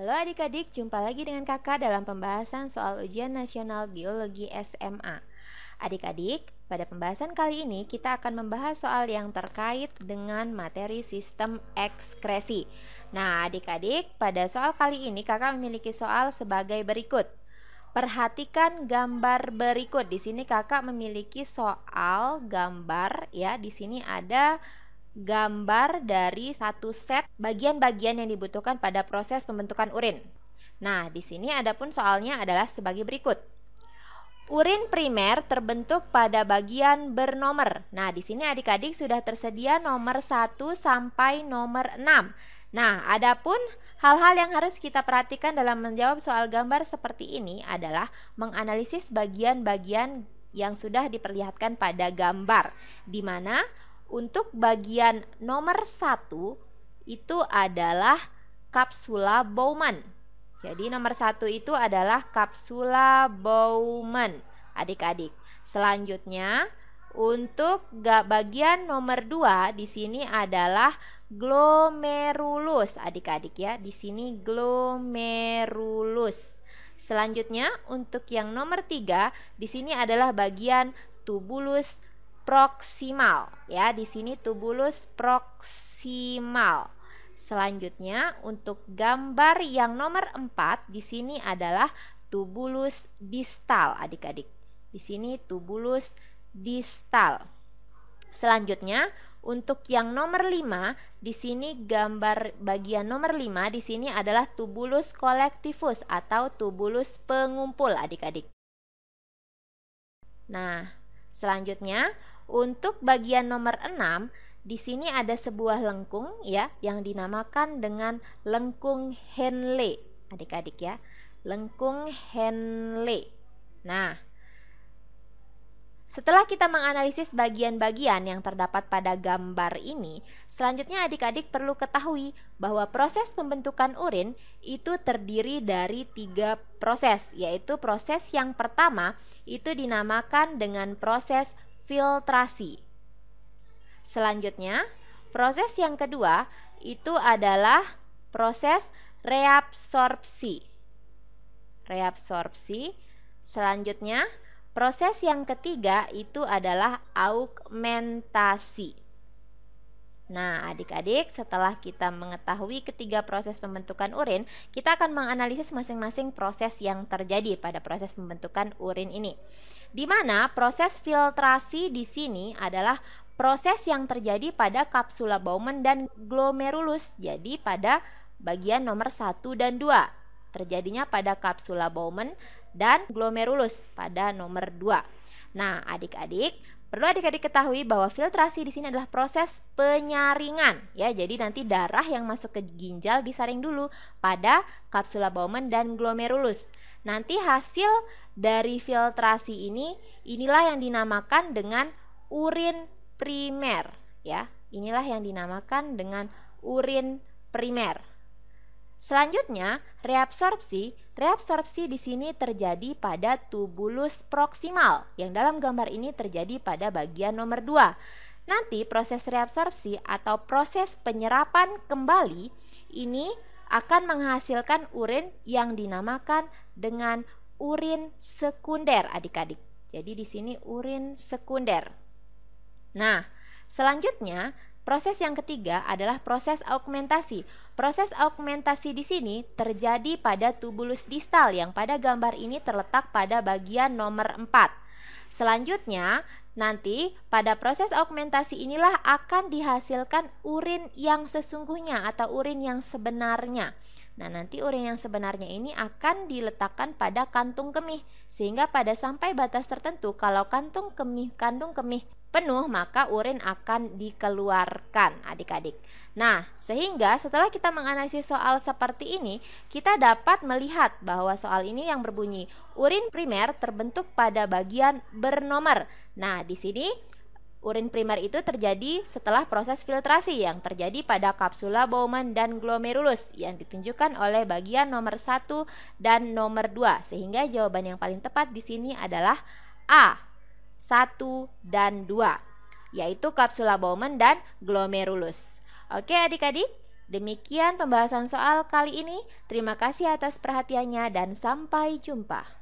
Halo adik-adik, jumpa lagi dengan kakak dalam pembahasan soal ujian nasional biologi SMA. Adik-adik, pada pembahasan kali ini kita akan membahas soal yang terkait dengan materi sistem ekskresi. Nah adik-adik, pada soal kali ini kakak memiliki soal sebagai berikut. Perhatikan gambar berikut. Di sini kakak memiliki soal gambar ya. Di sini ada gambar dari satu set bagian-bagian yang dibutuhkan pada proses pembentukan urin. Nah, di sini adapun soalnya adalah sebagai berikut. Urin primer terbentuk pada bagian bernomor. Nah, di sini adik-adik sudah tersedia nomor 1 sampai nomor 6. Nah, adapun hal-hal yang harus kita perhatikan dalam menjawab soal gambar seperti ini adalah menganalisis bagian-bagian yang sudah diperlihatkan pada gambar, di mana untuk bagian nomor 1 itu adalah kapsula Bowman. Jadi nomor 1 itu adalah kapsula Bowman, adik-adik. Selanjutnya untuk bagian nomor 2 di sini adalah glomerulus, adik-adik ya. Di sini glomerulus. Selanjutnya untuk yang nomor 3 di sini adalah bagian tubulus proksimal ya, di sini tubulus proksimal. Selanjutnya untuk gambar yang nomor 4 di sini adalah tubulus distal, adik-adik. Di sini tubulus distal. Selanjutnya untuk yang nomor 5 di sini gambar bagian nomor 5 di sini adalah tubulus collectivus atau tubulus pengumpul, adik-adik. Nah, selanjutnya untuk bagian nomor 6 di sini ada sebuah lengkung ya yang dinamakan dengan lengkung Henle, adik-adik ya. Lengkung Henle. Nah, setelah kita menganalisis bagian-bagian yang terdapat pada gambar ini, selanjutnya adik-adik perlu ketahui bahwa proses pembentukan urin itu terdiri dari 3 proses, yaitu proses yang pertama itu dinamakan dengan proses filtrasi. Selanjutnya, proses yang kedua itu adalah proses reabsorpsi. Selanjutnya, proses yang ketiga itu adalah augmentasi. Nah, adik-adik, setelah kita mengetahui ketiga proses pembentukan urin, kita akan menganalisis masing-masing proses yang terjadi pada proses pembentukan urin ini. Di mana proses filtrasi di sini adalah proses yang terjadi pada kapsula Bowman dan glomerulus. Jadi pada bagian nomor 1 dan 2. Terjadinya pada kapsula Bowman dan glomerulus pada nomor 2. Nah, adik-adik, perlu adik-adik ketahui bahwa filtrasi di sini adalah proses penyaringan ya. Jadi nanti darah yang masuk ke ginjal disaring dulu pada kapsula Bowman dan glomerulus. Nanti hasil dari filtrasi inilah yang dinamakan dengan urin primer ya. Inilah yang dinamakan dengan urin primer. Selanjutnya, reabsorpsi di sini terjadi pada tubulus proksimal yang dalam gambar ini terjadi pada bagian nomor 2. Nanti proses reabsorpsi atau proses penyerapan kembali ini akan menghasilkan urin yang dinamakan dengan urin sekunder, adik-adik. Jadi di sini urin sekunder. Nah, selanjutnya proses yang ketiga adalah proses augmentasi. Proses augmentasi di sini terjadi pada tubulus distal yang pada gambar ini terletak pada bagian nomor 4. Selanjutnya, nanti pada proses augmentasi inilah akan dihasilkan urin yang sesungguhnya atau urin yang sebenarnya. Nah, nanti urin yang sebenarnya ini akan diletakkan pada kantung kemih, sehingga pada sampai batas tertentu kalau kandung kemih penuh maka urin akan dikeluarkan, adik-adik. Nah, sehingga setelah kita menganalisis soal seperti ini, kita dapat melihat bahwa soal ini yang berbunyi urin primer terbentuk pada bagian bernomor. Nah, di sini urin primer itu terjadi setelah proses filtrasi yang terjadi pada kapsula Bowman dan glomerulus yang ditunjukkan oleh bagian nomor 1 dan nomor 2. Sehingga jawaban yang paling tepat di sini adalah A. 1 dan 2, yaitu kapsula Bowman dan glomerulus. Oke adik-adik, Demikian pembahasan soal kali ini. Terima kasih atas perhatiannya dan sampai jumpa.